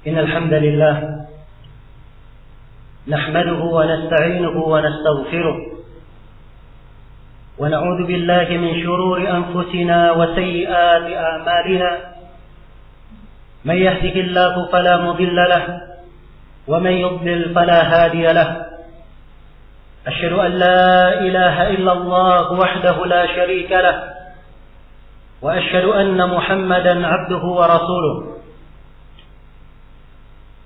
إن الحمد لله نحمده ونستعينه ونستغفره ونعوذ بالله من شرور أنفسنا وسيئات أعمالنا من يهده الله فلا مضل له ومن يضلل فلا هادي له أشهد أن لا إله إلا الله وحده لا شريك له وأشهد أن محمدا عبده ورسوله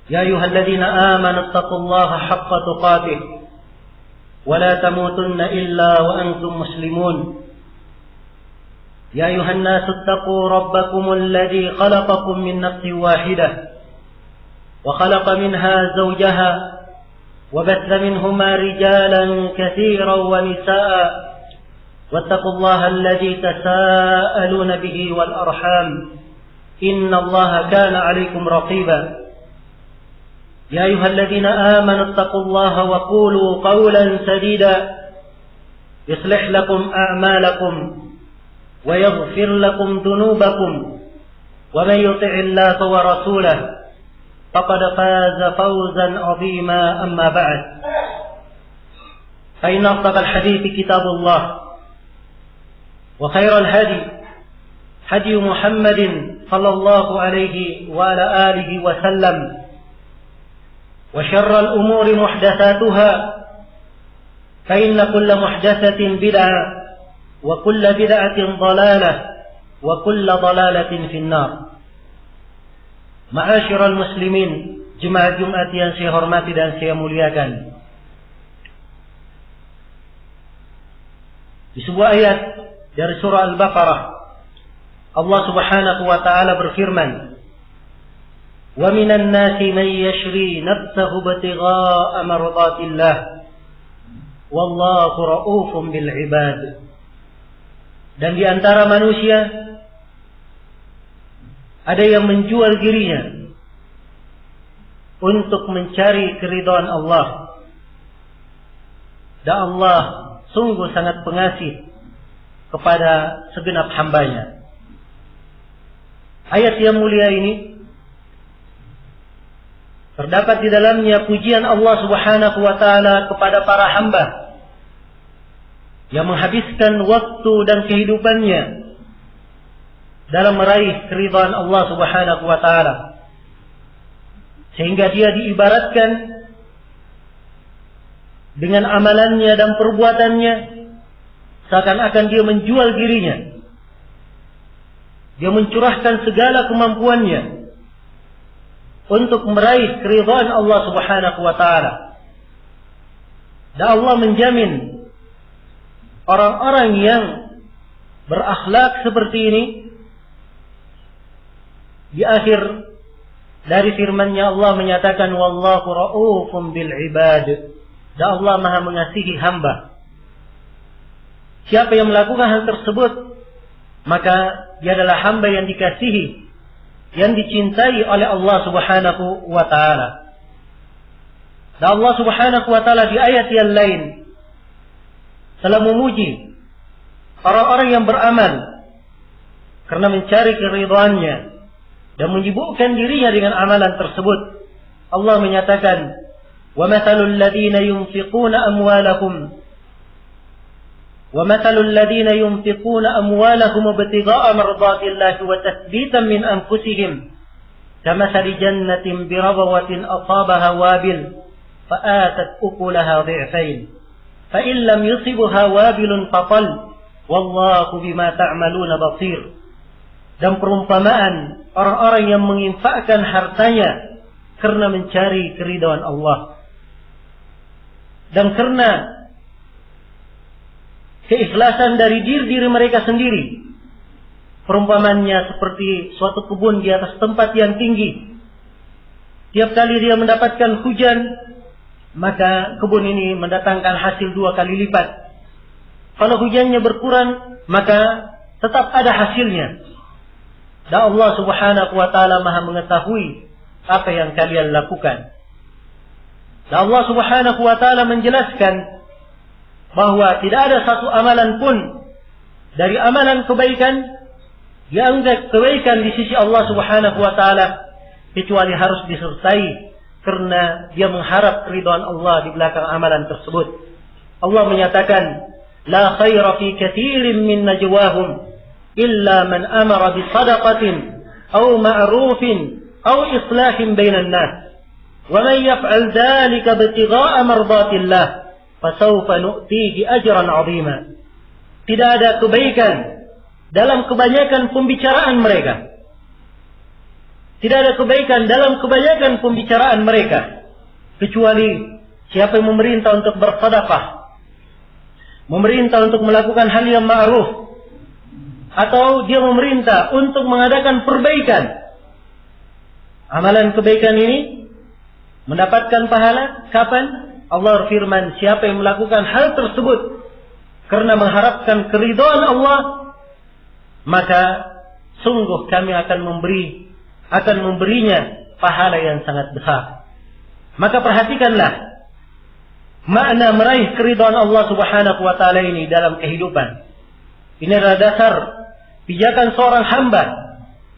يا أيها الذين آمنوا اتقوا الله حق تقاته ولا تموتن إلا وأنتم مسلمون يا أيها الناس اتقوا ربكم الذي خلقكم من نفس واحدة وخلق منها زوجها وبث منهما رجالا كثيرا ونساء واتقوا الله الذي تساءلون به والأرحام إن الله كان عليكم رقيبا يا أيها الذين آمنوا اتقوا الله وقولوا قولا سديدا يصلح لكم أعمالكم ويغفر لكم ذنوبكم ومن يطع الله ورسوله فقد فاز فوزا عظيما أما بعد فإن أصدق الحديث كتاب الله وخير الهدي هدي محمد صلى الله عليه وعلى آله وسلم وشر الأمور محدثاتها فإن كل محدثة بدعة وكل بدعة ضلالة وكل ضلالة في النار. Ma'asyiral muslimin, jemaah Jumat yang saya hormati dan saya muliakan. Di sebuah ayat dari surah Al-Baqarah, Allah Subhanahu wa taala berfirman, "Wa minan nasi man yashri nafsahu ibtigha'a mardatillah wallahu ra'ufun bil 'ibad." Dan di antara manusia ada yang menjual dirinya untuk mencari keridhaan Allah. Dan Allah sungguh sangat pengasih kepada segenap hambanya. Ayat yang mulia ini terdapat di dalamnya pujian Allah Subhanahu wa taala kepada para hamba yang menghabiskan waktu dan kehidupannya dalam meraih keridhaan Allah Subhanahu wa taala, sehingga dia diibaratkan dengan amalannya dan perbuatannya seakan-akan dia menjual dirinya. Dia mencurahkan segala kemampuannya untuk meraih keridhaan Allah Subhanahu wa taala. Dan Allah menjamin orang-orang yang berakhlak seperti ini. Di akhir dari firman-Nya Allah menyatakan wallahu ra'ufun bil 'ibad. Dan Allah Maha mengasihi hamba. Siapa yang melakukan hal tersebut, maka dia adalah hamba yang dikasihi, yang dicintai oleh Allah Subhanahu wa taala. Dan Allah Subhanahu wa taala di ayat yang lain telah memuji orang-orang yang beramal karena mencari keridhaannya dan menyibukkan dirinya dengan amalan tersebut. Allah menyatakan, "Wa mathalul ladzina yunfiquna amwalahum ibtigha'a mardatillahi wa tathbitan min anfusihim kamathali jannatin birabwatin asabaha wabil fa'atat ukulaha dhi'fain fa in lam yusibha wabilun fatal wallahu bima ta'maluna basir." Dan perumpamaan orang-orang yang menginfakkan hartanya karena mencari keridhaan Allah dan karena keikhlasan dari diri mereka sendiri. Perumpamannya seperti suatu kebun di atas tempat yang tinggi. Tiap kali dia mendapatkan hujan, maka kebun ini mendatangkan hasil 2 kali lipat. Kalau hujannya berkurang, maka tetap ada hasilnya. Dan Allah Subhanahu wa taala Maha mengetahui apa yang kalian lakukan. Dan Allah Subhanahu wa taala menjelaskan bahwa tidak ada satu amalan pun dari amalan kebaikan dianggap kebaikan di sisi Allah Subhanahu wa taala kecuali harus disertai karena dia mengharap keridhaan Allah di belakang amalan tersebut. Allah menyatakan, la khaira fi katsirin min najwahum illa man amara bi shadaqatin aw ma'rufin aw islahin bainan nas wa man yaf'al dhalika ibtigha'a mardatillah fasawfa nu'tihi ajran 'azima. Tidak ada kebaikan dalam kebanyakan pembicaraan mereka. Tidak ada kebaikan dalam kebanyakan pembicaraan mereka kecuali siapa yang memerintah untuk bersedekah, memerintah untuk melakukan hal yang ma'ruf, atau dia memerintah untuk mengadakan perbaikan. Amalan kebaikan ini mendapatkan pahala kapan? Allah berfirman, siapa yang melakukan hal tersebut karena mengharapkan keridhaan Allah, maka sungguh kami akan memberinya pahala yang sangat besar. Maka perhatikanlah makna meraih keridhaan Allah Subhanahu wa taala ini dalam kehidupan. Ini adalah dasar pijakan seorang hamba.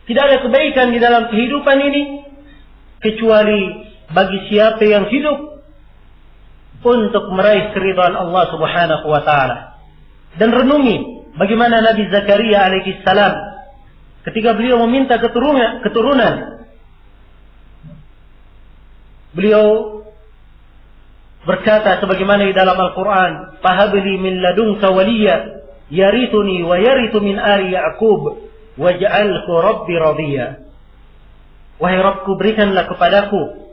Tidak ada kebaikan di dalam kehidupan ini kecuali bagi siapa yang hidup untuk meraih keridhaan Allah Subhanahu wa taala. Dan renungi bagaimana Nabi Zakaria alaihi salam ketika beliau meminta keturunan, beliau berkata sebagaimana di dalam Al-Quran, fahabli min ladunka waliya yarithuni wa yarithu min ali Ya'qub waj'alhu rabbi radhiya. Wahai Rabbku, berikanlah kepadaku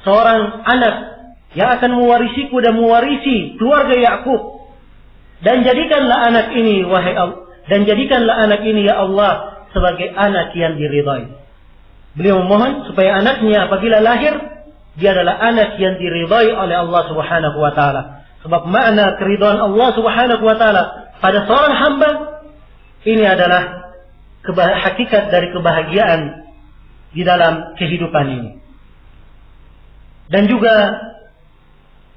seorang anak yang akan mewarisiku dan mewarisi keluarga Ya'qub, dan jadikanlah anak ini ya Allah sebagai anak yang diridhai. Beliau memohon supaya anaknya apabila lahir dia adalah anak yang diridhai oleh Allah Subhanahu wa taala. Sebab makna keridhaan Allah Subhanahu wa taala pada seorang hamba ini adalah hakikat dari kebahagiaan di dalam kehidupan ini. Dan juga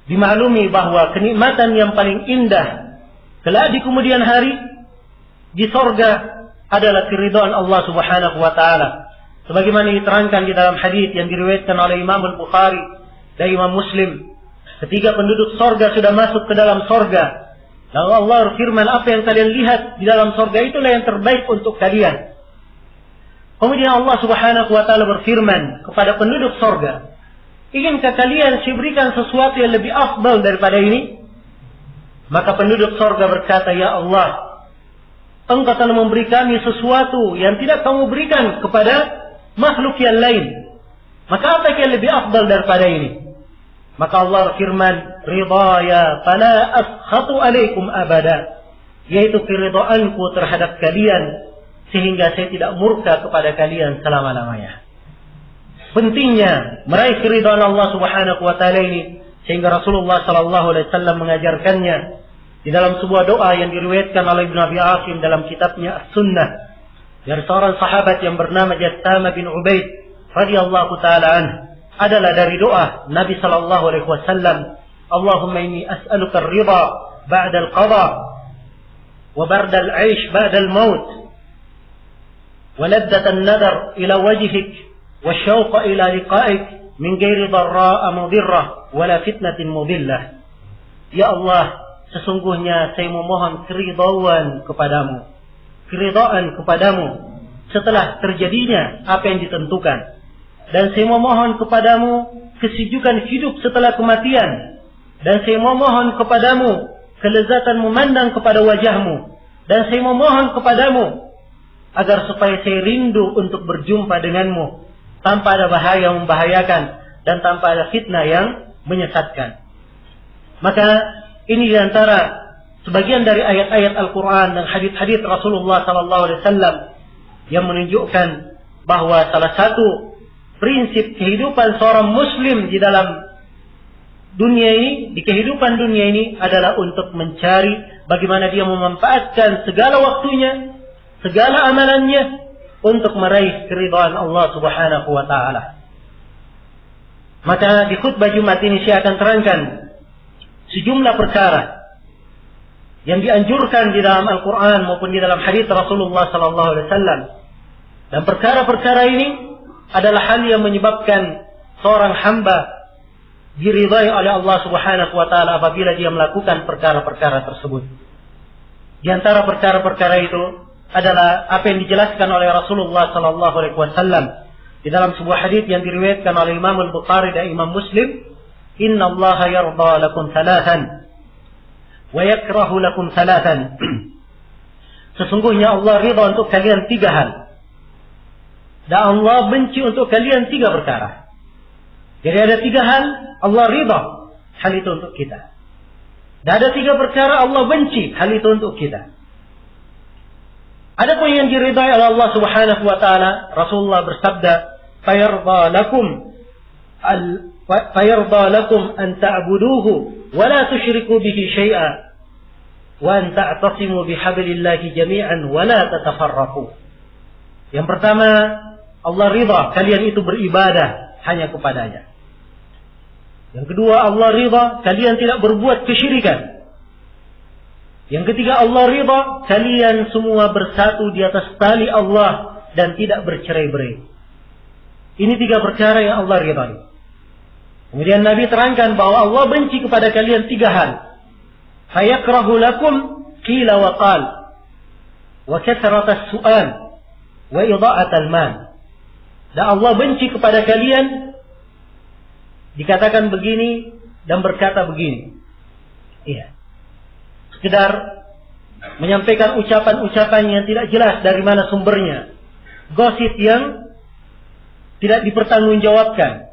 dimaklumi bahwa kenikmatan yang paling indah kelak di kemudian hari di sorga adalah keridhaan Allah Subhanahu wa taala. Sebagaimana diterangkan di dalam hadis yang diriwayatkan oleh Imam Al-Bukhari dan Imam Muslim, ketika penduduk sorga sudah masuk ke dalam sorga, lalu Allah berfirman, apa yang kalian lihat di dalam sorga itulah yang terbaik untuk kalian. Kemudian Allah Subhanahu wa taala berfirman kepada penduduk sorga, inginkah kalian saya berikan sesuatu yang lebih afdal daripada ini? Maka penduduk sorga berkata, ya Allah, Engkau telah memberi kami sesuatu yang tidak kamu berikan kepada makhluk yang lain. Maka apa yang lebih afdal daripada ini? Maka Allah berfirman, ridaya fala askhatu alaikum abada, yaitu keridhaanku terhadap kalian sehingga saya tidak murka kepada kalian selama-lamanya. Pentingnya meraih keridhaan Allah Subhanahu wa taala ini, sehingga Rasulullah sallallahu alaihi wasallam mengajarkannya di dalam sebuah doa yang diriwayatkan oleh Ibnu Abi Asim dalam kitabnya As-Sunnah dari seorang sahabat yang bernama Jassama bin Ubaid radhiyallahu taala anhu. Adalah dari doa Nabi sallallahu alaihi wasallam, Allahumma inni as'aluka ar-ridha ba'da al-qada wa barda al-'aish ba'da al-maut wa laddat an-nadar ila wajhik wa syauqa ila liqa'ik min ghairi dharra'a mudirrah wala fitnatin mudillah. Ya Allah, sesungguhnya saya memohon keridhaan kepadamu setelah terjadinya apa yang ditentukan, dan saya memohon kepadamu kesejukan hidup setelah kematian, dan saya memohon kepadamu kelezatan memandang kepada wajahmu, dan saya memohon kepadamu agar supaya saya rindu untuk berjumpa denganmu tanpa ada bahaya yang membahayakan dan tanpa ada fitnah yang menyesatkan. Maka ini diantara sebagian dari ayat-ayat Al-Quran dan hadits-hadits Rasulullah SAW yang menunjukkan bahwa salah satu prinsip kehidupan seorang Muslim di dalam dunia ini, di kehidupan dunia ini adalah untuk mencari bagaimana dia memanfaatkan segala waktunya, segala amalannya untuk meraih keridhaan Allah Subhanahu wa taala. Maka di khutbah Jumat ini saya akan terangkan sejumlah perkara yang dianjurkan di dalam Al-Quran maupun di dalam hadits Rasulullah SAW. Dan perkara-perkara ini adalah hal yang menyebabkan seorang hamba diridhai oleh Allah Subhanahu wa taala apabila dia melakukan perkara-perkara tersebut. Di antara perkara-perkara itu adalah apa yang dijelaskan oleh Rasulullah sallallahu alaihi wasallam di dalam sebuah hadis yang diriwayatkan oleh Imam Al-Bukhari dan Imam Muslim, "Inna Allah yarda lakum thalathan wa yakrahu lakum thalathan." Sesungguhnya Allah ridha untuk kalian 3 hal. Dan Allah benci untuk kalian 3 perkara. Jadi ada 3 hal Allah ridha, hal itu untuk kita. Dan ada 3 perkara Allah benci, hal itu untuk kita. Adapun yang diridai oleh Allah Subhanahu wa taala, Rasulullah bersabda, "Fayarda lakum an ta'buduhu wa la tusyriku bihi syai'a wa an ta'tasimu bihablillahi jami'an wa la tatafarraqu." Yang pertama, Allah ridha kalian itu beribadah hanya kepadanya. Yang kedua, Allah ridha kalian tidak berbuat kesyirikan. Yang ketiga, Allah ridha kalian semua bersatu di atas tali Allah dan tidak bercerai-berai. Ini 3 perkara yang Allah ridhai. Kemudian Nabi terangkan bahwa Allah benci kepada kalian 3 hal. Fayakrahu lakum qila wa qal wa kathratas su'al wa idha'atal mal. Dan Allah benci kepada kalian dikatakan begini dan berkata begini. Iya. Sekedar menyampaikan ucapan-ucapan yang tidak jelas dari mana sumbernya. Gosip yang tidak dipertanggungjawabkan.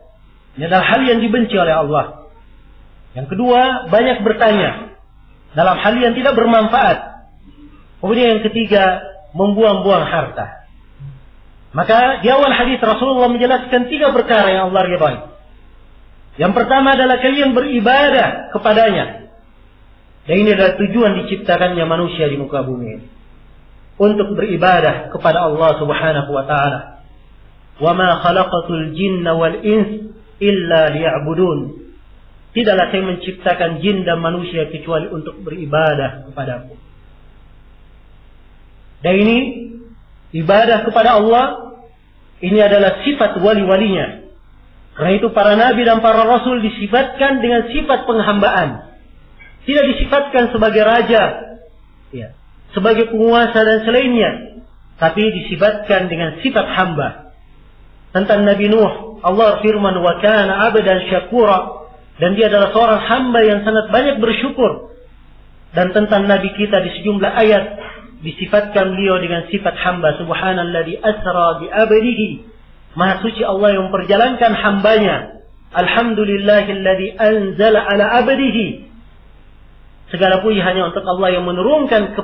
Ini adalah hal yang dibenci oleh Allah. Yang kedua, banyak bertanya dalam hal yang tidak bermanfaat. Kemudian yang ketiga, membuang-buang harta. Maka di awal hadis Rasulullah menjelaskan 3 perkara yang Allah ridhai. Yang pertama adalah kalian beribadah kepadanya. Dan ini adalah tujuan diciptakannya manusia di muka bumi ini. Untuk beribadah kepada Allah Subhanahu wa taala. "Wa ma khalaqatul jinna wal ins illa liya'budun." Tidaklah saya menciptakan jin dan manusia kecuali untuk beribadah kepadaku. Dan ini ibadah kepada Allah, ini adalah sifat wali-walinya. Karena itu para nabi dan para rasul disifatkan dengan sifat penghambaan. Tidak disifatkan sebagai raja, ya, sebagai penguasa dan selainnya, tapi disifatkan dengan sifat hamba. Tentang Nabi Nuh, Allah firman, "Wa kana 'abdan syakura." Dan dia adalah seorang hamba yang sangat banyak bersyukur. Dan tentang Nabi kita di sejumlah ayat disifatkan beliau dengan sifat hamba. Subhanalladzi asra bi 'abdihi. Maha suci Allah yang memperjalankan hambanya. Alhamdulillahilladzi anzala 'ala 'abdihi. Segala puji hanya untuk Allah yang menurunkan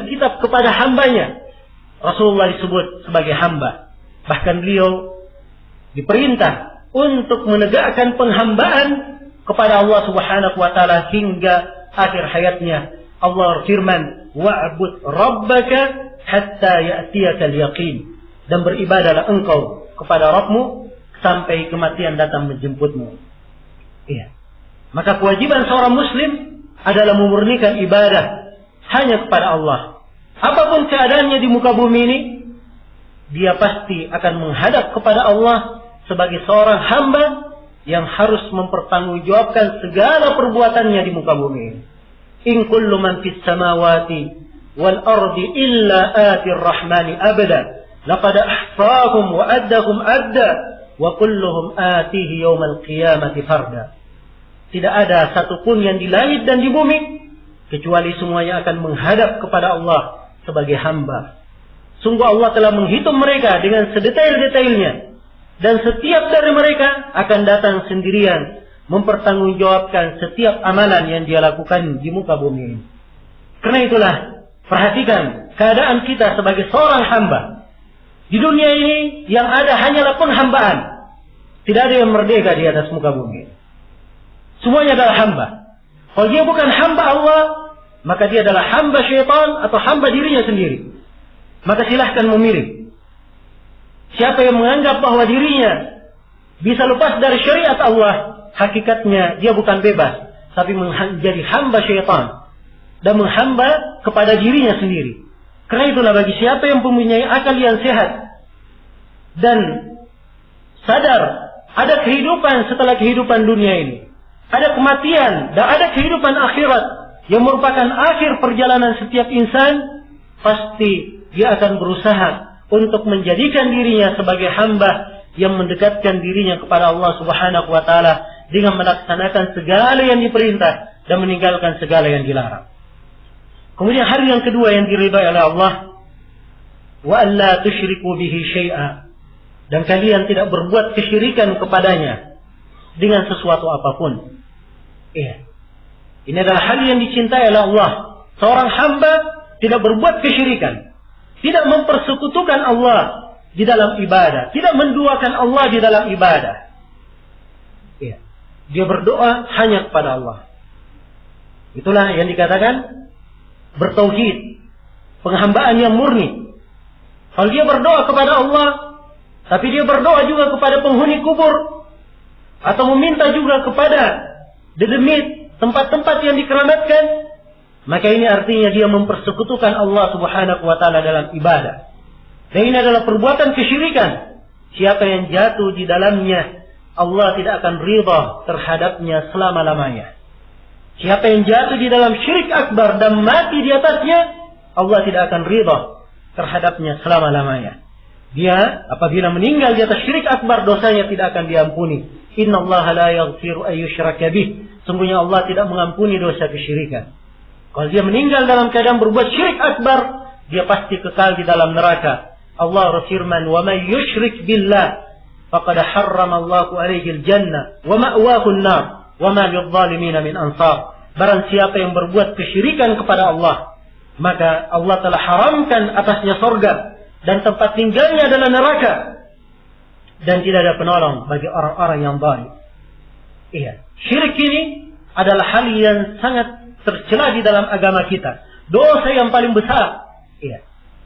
kitab kepada hambanya. Rasulullah disebut sebagai hamba. Bahkan beliau diperintah untuk menegakkan penghambaan kepada Allah Subhanahu wa taala hingga akhir hayatnya. Allah firman, "Wa'bud rabbaka hatta ya'tiyakal yaqin." Dan beribadahlah engkau kepada Rabbmu sampai kematian datang menjemputmu. Iya. Maka kewajiban seorang muslim adalah memurnikan ibadah hanya kepada Allah. Apapun keadaannya di muka bumi ini, dia pasti akan menghadap kepada Allah sebagai seorang hamba yang harus mempertanggungjawabkan segala perbuatannya di muka bumi ini. In kullu man fis samawati wal ardi illa atir rahmani abada. Laqad ahsahum wa addahum adda wa kulluhum atihi yawmal qiyamati farda. Tidak ada satupun yang di langit dan di bumi kecuali semuanya akan menghadap kepada Allah sebagai hamba. Sungguh Allah telah menghitung mereka dengan sedetail-detailnya, dan setiap dari mereka akan datang sendirian mempertanggungjawabkan setiap amalan yang dia lakukan di muka bumi ini. Karena itulah, perhatikan keadaan kita sebagai seorang hamba. Di dunia ini yang ada hanyalah penghambaan. Tidak ada yang merdeka di atas muka bumi. Semuanya adalah hamba. Kalau dia bukan hamba Allah, maka dia adalah hamba syaitan atau hamba dirinya sendiri. Maka silahkan memilih. Siapa yang menganggap bahwa dirinya bisa lepas dari syariat Allah, hakikatnya dia bukan bebas, tapi menjadi hamba syaitan. dan menghamba kepada dirinya sendiri. Karena itulah bagi siapa yang mempunyai akal yang sehat dan sadar ada kehidupan setelah kehidupan dunia ini, ada kematian dan ada kehidupan akhirat yang merupakan akhir perjalanan setiap insan, pasti dia akan berusaha untuk menjadikan dirinya sebagai hamba yang mendekatkan dirinya kepada Allah Subhanahu wa taala dengan melaksanakan segala yang diperintah dan meninggalkan segala yang dilarang. Kemudian hal yang kedua yang diridai oleh Allah, wa alla tusyriku bihi syai'a, dan kalian tidak berbuat kesyirikan kepadanya dengan sesuatu apapun. Ini adalah hal yang dicintai oleh Allah. Seorang hamba tidak berbuat kesyirikan, tidak mempersekutukan Allah di dalam ibadah, tidak menduakan Allah di dalam ibadah. Dia berdoa hanya kepada Allah. Itulah yang dikatakan bertauhid, penghambaan yang murni. Kalau dia berdoa kepada Allah, tapi dia berdoa juga kepada penghuni kubur, atau meminta juga kepada dedemit, tempat-tempat yang dikeramatkan, maka ini artinya dia mempersekutukan Allah Subhanahu wa taala dalam ibadah. Dan ini adalah perbuatan kesyirikan. Siapa yang jatuh di dalamnya, Allah tidak akan ridha terhadapnya selama-lamanya. Siapa yang jatuh di dalam syirik akbar dan mati di atasnya, Allah tidak akan ridha terhadapnya selama-lamanya. Dia apabila meninggal di atas syirik akbar, dosanya tidak akan diampuni. Innallaha la yaghfiru an yushraka bih. Sungguhnya Allah tidak mengampuni dosa kesyirikan. Kalau dia meninggal dalam keadaan berbuat syirik akbar, dia pasti kekal di dalam neraka. Allah berfirman, "Wa may yusyrik billah faqad harrama Allahu 'alaihi al-jannah wa ma'wahu an-nar wa ma lidh-dhalimin min ansar." Barang siapa yang berbuat kesyirikan kepada Allah, maka Allah telah haramkan atasnya surga dan tempat tinggalnya adalah neraka, dan tidak ada penolong bagi orang-orang yang zalim. Syirik ini adalah hal yang sangat tercela di dalam agama kita. Dosa yang paling besar.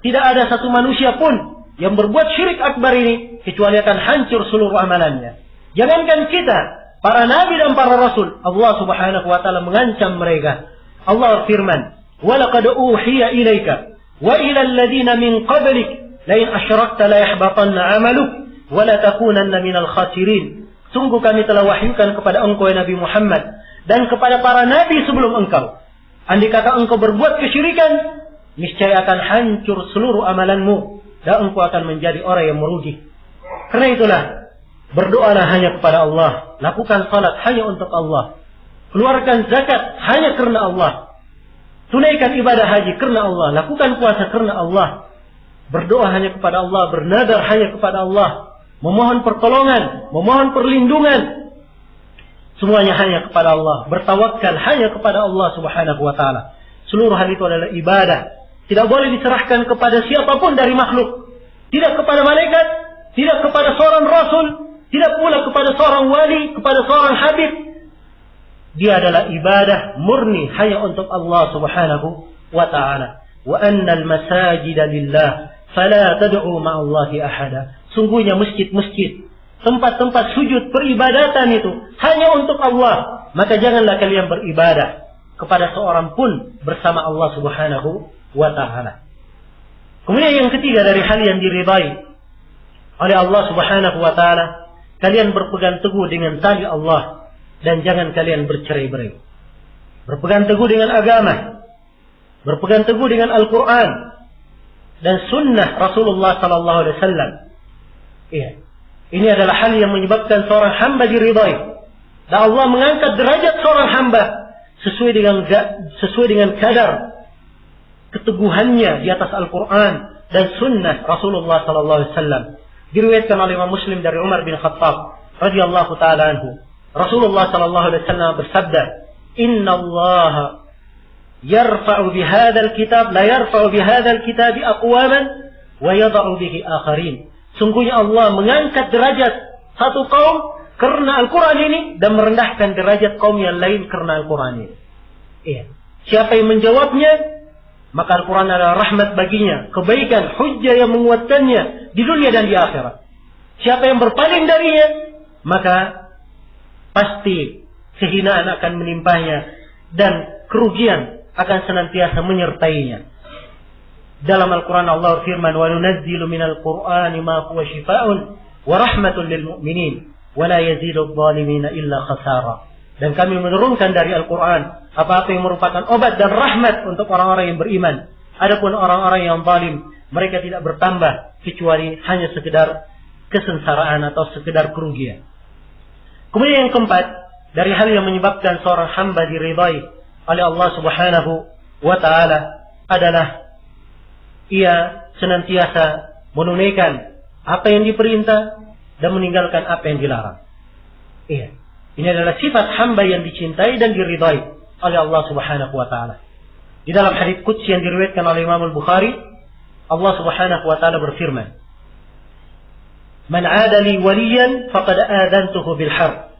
Tidak ada satu manusia pun yang berbuat syirik akbar ini kecuali akan hancur seluruh amalannya. Jangankan kita, para nabi dan para rasul, Allah Subhanahu wa taala mengancam mereka. Allah firman, "Wa laqad uhiya ilaika wa ila alladziina min qablik la in asyrakta la yahbatanna 'amaluk wa la takunanna minal khasirin." Sungguh kami telah wahyukan kepada engkau ya Nabi Muhammad dan kepada para nabi sebelum engkau. Andai kata engkau berbuat kesyirikan, niscaya akan hancur seluruh amalanmu dan engkau akan menjadi orang yang merugi. Karena itulah, berdoalah hanya kepada Allah, lakukan salat hanya untuk Allah, keluarkan zakat hanya karena Allah, tunaikan ibadah haji karena Allah, lakukan puasa karena Allah, berdoa hanya kepada Allah, bernadar hanya kepada Allah, memohon pertolongan, memohon perlindungan, semuanya hanya kepada Allah, bertawakal hanya kepada Allah Subhanahu wa taala. Seluruh hal itu adalah ibadah. Tidak boleh diserahkan kepada siapapun dari makhluk. Tidak kepada malaikat, tidak kepada seorang rasul, tidak pula kepada seorang wali, kepada seorang habib. Dia adalah ibadah murni hanya untuk Allah Subhanahu wa ta'ala. Wa annal masajida lillah fala tad'u ma'allahi ahada. Sungguhnya masjid-masjid, tempat-tempat sujud peribadatan itu hanya untuk Allah. Maka janganlah kalian beribadah kepada seorang pun bersama Allah Subhanahu wa ta'ala. Kemudian yang ketiga dari hal yang diridai oleh Allah Subhanahu wa ta'ala, kalian berpegang teguh dengan tali Allah dan jangan kalian bercerai-berai. Berpegang teguh dengan agama, berpegang teguh dengan Al-Quran dan sunnah Rasulullah sallallahu alaihi wasallam. Ini adalah hal yang menyebabkan seorang hamba diridai, dan Allah mengangkat derajat seorang hamba sesuai dengan kadar keteguhannya di atas Al-Quran dan sunnah Rasulullah sallallahu alaihi wasallam. Diriwayatkan oleh Imam Muslim dari Umar bin Khattab radhiyallahu taala anhu, Rasulullah sallallahu alaihi wasallam bersabda, "Inna Allah yarfa'u bihadzal kitab la yarfa'u bihadzal kitab aqwaman wa yad'u bihi akharin." Sungguhnya Allah mengangkat derajat satu kaum karena Al-Quran ini dan merendahkan derajat kaum yang lain karena Al-Quran ini. Siapa yang menjawabnya, maka Al-Quran adalah rahmat baginya, kebaikan, hujjah yang menguatkannya di dunia dan di akhirat. Siapa yang berpaling darinya, maka pasti kehinaan akan menimpanya dan kerugian akan senantiasa menyertainya. Dalam Al-Quran Allah firman, wa nunazzilu minal Qur'ani ma huwa shifaa'un wa rahmatun lil mu'minin wa la yazidu adh-dhalimina illa khasara. Dan kami menurunkan dari Al-Quran apa-apa yang merupakan obat dan rahmat untuk orang-orang yang beriman. Adapun orang-orang yang zalim, mereka tidak bertambah kecuali hanya sekedar kesengsaraan atau sekedar kerugian. Kemudian yang keempat, dari hal yang menyebabkan seorang hamba diridai oleh Allah Subhanahu wa taala adalah ia senantiasa menunaikan apa yang diperintah dan meninggalkan apa yang dilarang. Iya. Ini adalah sifat hamba yang dicintai dan diridai oleh Allah Subhanahu wa taala. Di dalam hadits qudsi yang diriwayatkan oleh Imam Al-Bukhari, Allah Subhanahu wa taala berfirman, "Man 'ada li waliyan faqad adantuhu bil harb."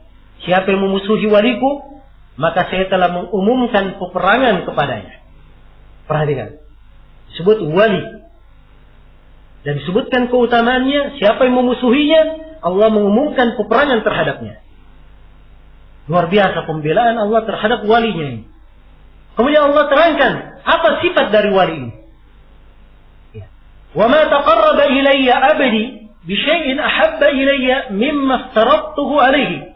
Siapa yang memusuhi waliku, maka saya telah mengumumkan peperangan kepadanya. Perhatikan. Disebut wali. Dan disebutkan keutamaannya, siapa yang memusuhinya, Allah mengumumkan peperangan terhadapnya. Luar biasa pembelaan Allah terhadap walinya ini. Kemudian Allah terangkan apa sifat dari wali ini. Wa ma taqarraba ilayya 'abdi bi syai'in ahabba ilayya mimma aftaradtuhu alayhi.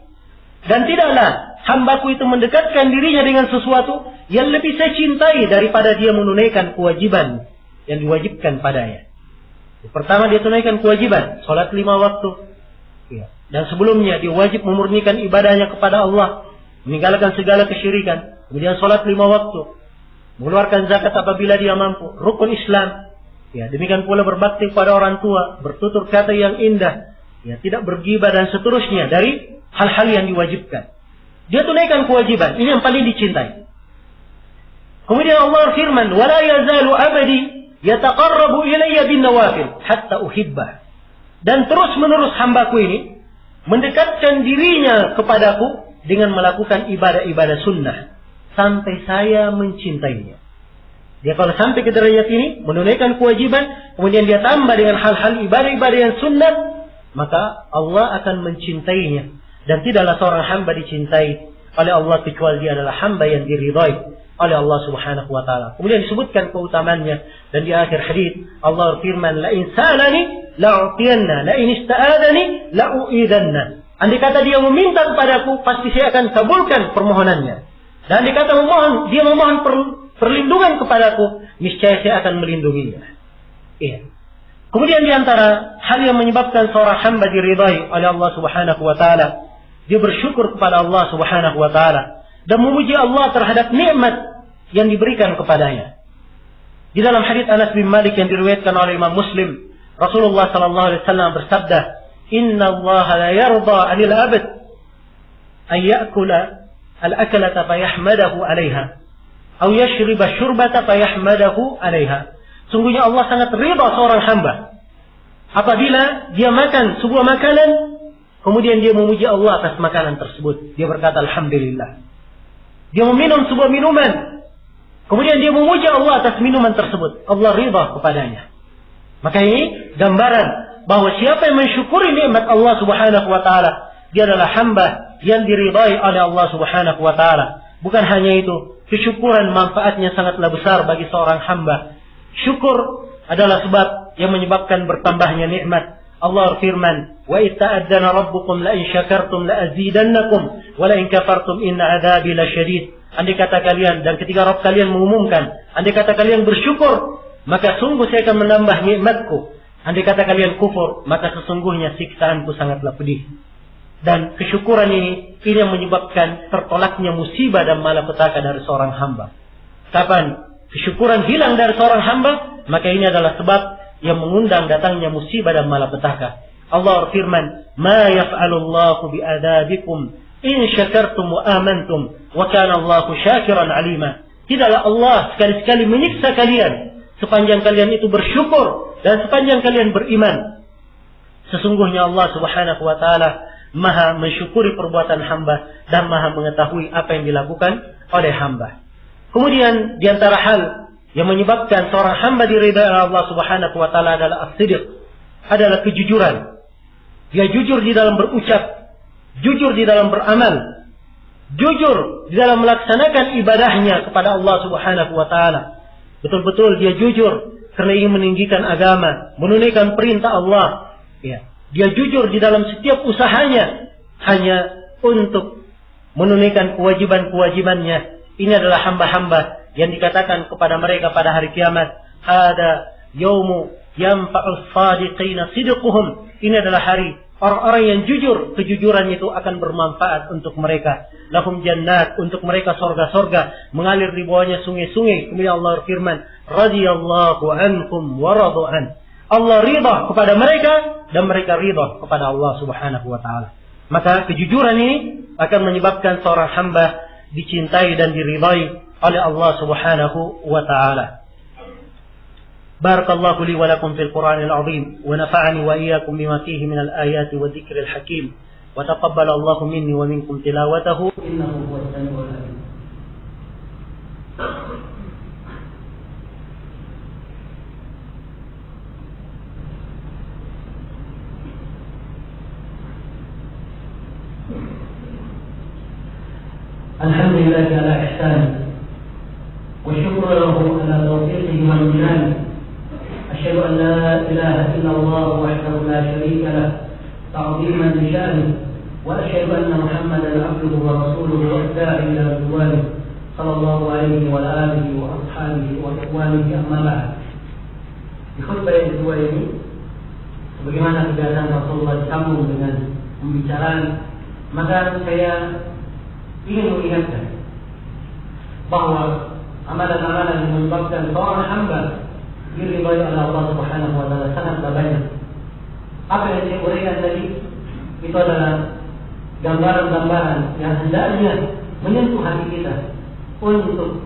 Dan tidaklah hambaku itu mendekatkan dirinya dengan sesuatu yang lebih saya cintai daripada dia menunaikan kewajiban yang diwajibkan padanya. Pertama, dia tunaikan kewajiban, salat 5 waktu. Dan sebelumnya dia wajib memurnikan ibadahnya kepada Allah, meninggalkan segala kesyirikan. Kemudian salat 5 waktu, mengeluarkan zakat apabila dia mampu, rukun Islam. Demikian pula berbakti kepada orang tua, bertutur kata yang indah, tidak bergibah dan seterusnya dari hal-hal yang diwajibkan. Dia tunaikan kewajiban, ini yang paling dicintai. Kemudian Allah firman, "Wala yazalu 'abdi yataqarrabu ilayya bin nawafil hatta uhibbah." Dan terus-menerus hambaku ini mendekatkan dirinya kepadaku dengan melakukan ibadah-ibadah sunnah sampai saya mencintainya. Dia kalau sampai ke derajat ini, menunaikan kewajiban, kemudian dia tambah dengan hal-hal ibadah-ibadah yang sunnah, maka Allah akan mencintainya. Dan tidaklah seorang hamba dicintai oleh Allah kecuali dia adalah hamba yang diridai oleh Allah Subhanahu wa taala. Kemudian disebutkan keutamaannya, dan di akhir hadis Allah firman, "La in sa'alani la'utiyanna, la in ista'adani la'u'idanna." Andai kata dia meminta kepadaku, pasti saya akan kabulkan permohonannya. Dan andai kata dia memohon perlindungan kepadaku, niscaya saya akan melindunginya. Iya. Kemudian di antara hal yang menyebabkan seorang hamba diridai oleh Allah Subhanahu wa taala, dia bersyukur kepada Allah Subhanahu wa taala dan memuji Allah terhadap nikmat yang diberikan kepadanya. Di dalam hadits Anas bin Malik yang diriwayatkan oleh Imam Muslim, Rasulullah sallallahu alaihi wasallam bersabda, "Inna Allah la yarda 'anil 'abd ay ya'kula al-aklata fayahmadahu 'alayha aw yashriba syurbata fayahmadahu 'alayha." Sungguhnya Allah sangat ridha seorang hamba apabila dia makan sebuah makanan, kemudian dia memuji Allah atas makanan tersebut. Dia berkata alhamdulillah. Dia meminum sebuah minuman, kemudian dia memuji Allah atas minuman tersebut. Allah ridha kepadanya. Maka ini gambaran bahwa siapa yang mensyukuri nikmat Allah Subhanahu wa taala, dia adalah hamba yang diridai oleh Allah Subhanahu wa taala. Bukan hanya itu, kesyukuran manfaatnya sangatlah besar bagi seorang hamba. Syukur adalah sebab yang menyebabkan bertambahnya nikmat. Allah firman, "Wa itta'adzana rabbukum la in syakartum la azidannakum wa la in kafartum inna 'adzabi lasyadid." Andai kata kalian, dan ketika Rabb kalian mengumumkan, andai kata kalian bersyukur, maka sungguh saya akan menambah nikmatku. Andai kata kalian kufur, maka sesungguhnya siksaanku sangatlah pedih. Dan kesyukuran ini yang menyebabkan tertolaknya musibah dan malapetaka dari seorang hamba. Kapan kesyukuran hilang dari seorang hamba, maka ini adalah sebab yang mengundang datangnya musibah dan malapetaka. Allah firman, "Ma yaf'alullahu bi'adabikum in syakartum wa amantum wa kana Allahu syakiran 'alima." Tidaklah Allah sekali-sekali menyiksa kalian sepanjang kalian itu bersyukur dan sepanjang kalian beriman. Sesungguhnya Allah Subhanahu wa taala Maha mensyukuri perbuatan hamba dan Maha mengetahui apa yang dilakukan oleh hamba. Kemudian di antara hal yang menyebabkan seorang hamba diridai oleh Allah Subhanahu wa taala adalah as-sidq, adalah kejujuran. Dia jujur di dalam berucap, jujur di dalam beramal. jujur di dalam melaksanakan ibadahnya kepada Allah Subhanahu wa taala. Betul-betul dia jujur karena ingin meninggikan agama, menunaikan perintah Allah. Ya. Dia jujur di dalam setiap usahanya hanya untuk menunaikan kewajiban-kewajibannya. Ini adalah hamba-hamba yang dikatakan kepada mereka pada hari kiamat, hada yaumu yanfa'us shadiqina sidquhum. Ini adalah hari orang-orang yang jujur, kejujuran itu akan bermanfaat untuk mereka. Lahum jannat, untuk mereka sorga-sorga, mengalir di bawahnya sungai-sungai. Kemudian Allah berfirman, radhiyallahu anhum wa radu an. Allah ridha kepada mereka dan mereka ridha kepada Allah Subhanahu wa taala. Maka kejujuran ini akan menyebabkan seorang hamba dicintai dan diridai oleh Allah Subhanahu wa taala. بارك الله لي ولكم في القرآن العظيم ونفعني وإياكم بما فيه من الآيات والذكر الحكيم وتقبل الله مني ومنكم تلاوته إنه هو السميع العليم. الحمد لله على إحسانه والشكر له على توفيقه وامتنانه. أشهد أن لا إله إلا الله وحده لا شريك له تعظيما لشأنه وأشهد أن محمدا عبده ورسوله والداعي إلى رضوانه صلى الله عليه وعلى آله وأصحابه وإخوانه أما بعد. Di khutbah yang kedua ini, sebagaimana kebiasaan Rasulullah disambung dengan pembicaraan, maka saya ingin mengingatkan bahwa amalan-amalan yang menyebabkan seorang hamba diridhai oleh Allah Subhanahu wa taala sangatlah banyak. Apa yang saya uraikan tadi itu adalah gambaran-gambaran yang hendaknya menyentuh hati kita untuk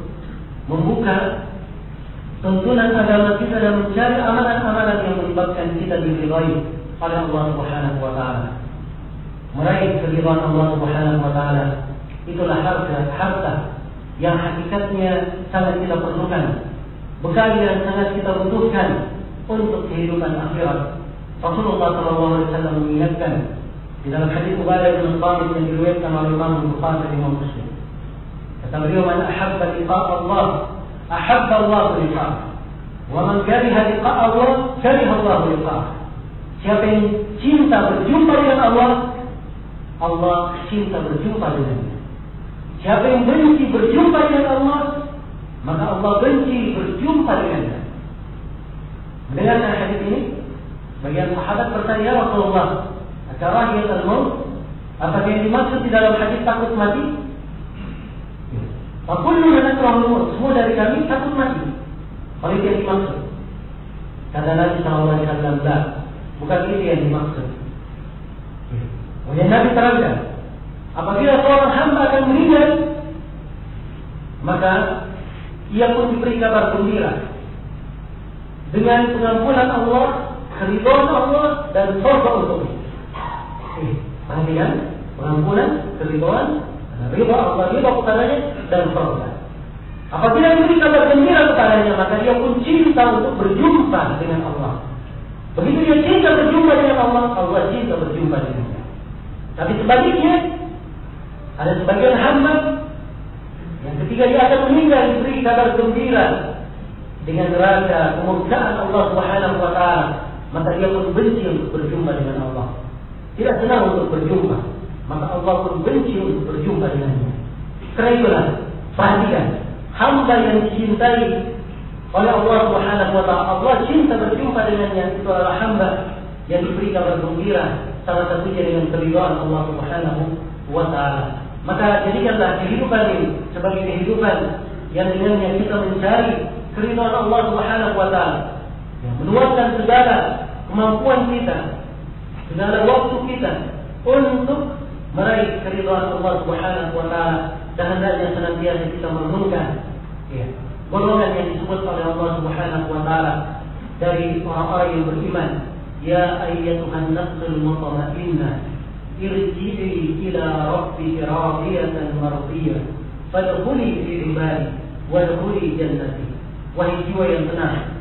membuka tuntunan agama kita dan mencari amalan-amalan yang menyebabkan kita diridhai oleh Allah Subhanahu wa taala. Meraih keridhaan Allah Subhanahu wa taala itulah harta yang hakikatnya sangat kita perlukan, bekal yang sangat kita butuhkan untuk kehidupan akhirat. Rasulullah SAW mengingatkan di dalam hadis Ubadah bin Samit yang diriwayatkan oleh Imam Bukhari dan Imam Muslim. Kata beliau, "Man ahabba liqa' Allah, ahabba Allah liqa'ah. Wa man kariha liqa' Allah, kariha Allah liqa'ah." Siapa yang cinta berjumpa dengan Allah, Allah cinta berjumpa dengannya. Siapa yang benci berjumpa dengan Allah, maka Allah benci berjumpa dengannya. Mendengarkan hadis ini, bagian sahabat bertanya, "Ya Rasulullah, karahiyatul maut, apakah yang dimaksud di dalam hadis takut mati?" Fakullu nakrahul maut, semua dari kami takut mati. Kalau itu yang dimaksud, kata Nabi SAW, bukan itu yang dimaksud. Kemudian Nabi terangkan, apabila seorang hamba akan meninggal, maka ia pun diberi kabar gembira dengan pengampunan Allah, keridhaan Allah dan surga untuknya. Perhatikan, pengampunan, keridhaan, ridha Allah, ridha kepadanya dan surga. Apabila diberi kabar gembira kepadanya, maka dia pun cinta untuk berjumpa dengan Allah. Begitu dia cinta berjumpa dengan Allah, Allah cinta berjumpa dengannya. Tapi sebaliknya, ada sebagian hamba yang ketika dia akan meninggal diberi kabar gembira dengan neraka, kemurkaan Allah Subhanahu wa taala, maka dia pun benci untuk berjumpa dengan Allah. Tidak senang untuk berjumpa, maka Allah pun benci untuk berjumpa dengannya. Karena itulah, perhatikan, hamba yang dicintai oleh Allah Subhanahu wa taala, Allah cinta berjumpa dengannya, itu adalah hamba yang diberi kabar gembira, salah satunya dengan keridhaan Allah Subhanahu wa taala. Maka jadikanlah kehidupan ini sebagai kehidupan yang dengannya kita mencari keridhaan Allah Subhanahu wa taala, yang meluangkan segala kemampuan kita, segala waktu kita untuk meraih keridhaan Allah Subhanahu wa taala, dan hendaknya senantiasa kita merenungkan golongan yang disebut oleh Allah Subhanahu wa taala dari orang-orang yang beriman, ya ayyatuhan nafsul mutmainnah irji'i ila rabbiki radiyatan mardiyah fadkhuli fi ibadi wadkhuli jannati. Wahai jiwa yang tenang,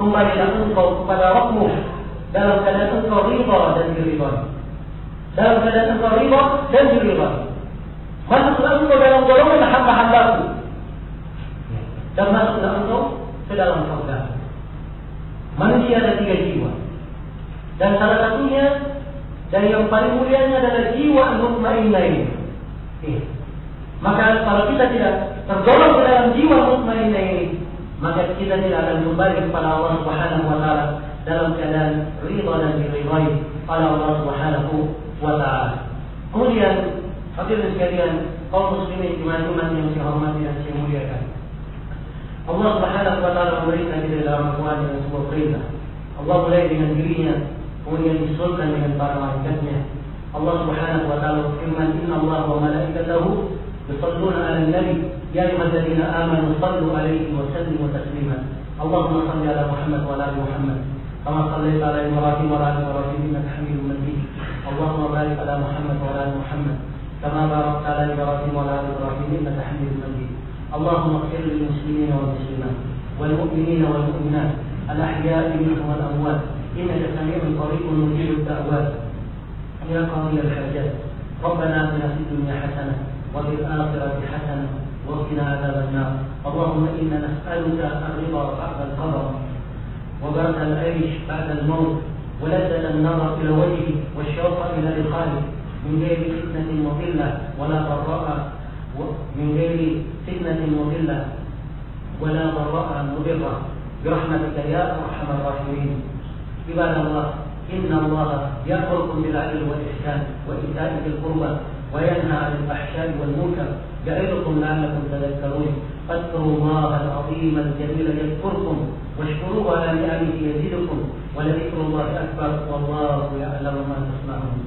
kembalilah engkau kepada Rabbmu dalam keadaan engkau ridha dan diridhai. Dalam keadaan engkau ridha dan diridhai. Masuklah engkau dalam golongan hamba-hambaku, dan masuklah engkau ke dalam surga. Manusia ada 3 jiwa, dan salah satunya dari yang paling mulianya adalah jiwa mutmainnah ini. Maka kalau kita tidak tergolong ke dalam jiwa mutmainnah ini, maka kita tidak akan kembali kepada Allah Subhanahu wa taala dalam keadaan ridha dan diridhai oleh Allah Subhanahu wa taala. Kemudian hadirin sekalian, kaum muslimin jemaah yang saya hormati dan saya muliakan, Allah Subhanahu wa taala memberikan kita dalam Al-Qur'an dengan sebuah perintah. Allah mulai dengan dirinya, kemudian disusulkan dengan para malaikatnya. Allah Subhanahu wa taala berfirman, "Inna Allah wa malaikatahu yusalluna 'alan nabi, ya ayyuhalladzina amanu sallu 'alaihi wa sallimu taslima." Allahumma shalli 'ala Muhammad wa 'ala ali Muhammad, kama shallaita 'ala Ibrahim wa 'ala ali Ibrahim innaka Hamidum Majid. Allahumma barik 'ala Muhammad wa 'ala ali Muhammad, kama barakta 'ala Ibrahim wa 'ala ali Ibrahim innaka Hamidum Majid. اللهم اغفر للمسلمين والمسلمات والمؤمنين والمؤمنات الأحياء منهم والأموات إنك سميع قريب مجيب الدعوات يا قاضي الحاجات. ربنا آتنا في الدنيا حسنة وفي الآخرة حسنة وقنا عذاب النار. اللهم إنا نسألك الرضا بعد القدر وبرد العيش بعد الموت ولذة النظر إلى وجهه والشوق إلى لقائه من غير فتنة مضلة ولا ضراء، من غير فتنة مضلة ولا ضراء مضرة، برحمتك يا أرحم الراحمين. عباد الله، إن الله يأمركم بالعدل والإحسان وإيتاء ذي القربى وينهى عن الفحشاء والمنكر يعظكم لعلكم تذكرون. فاذكروا الله العظيم الجليل يذكركم واشكروه على نعمه يزدكم ولذكر الله أكبر والله يعلم ما تصنعون.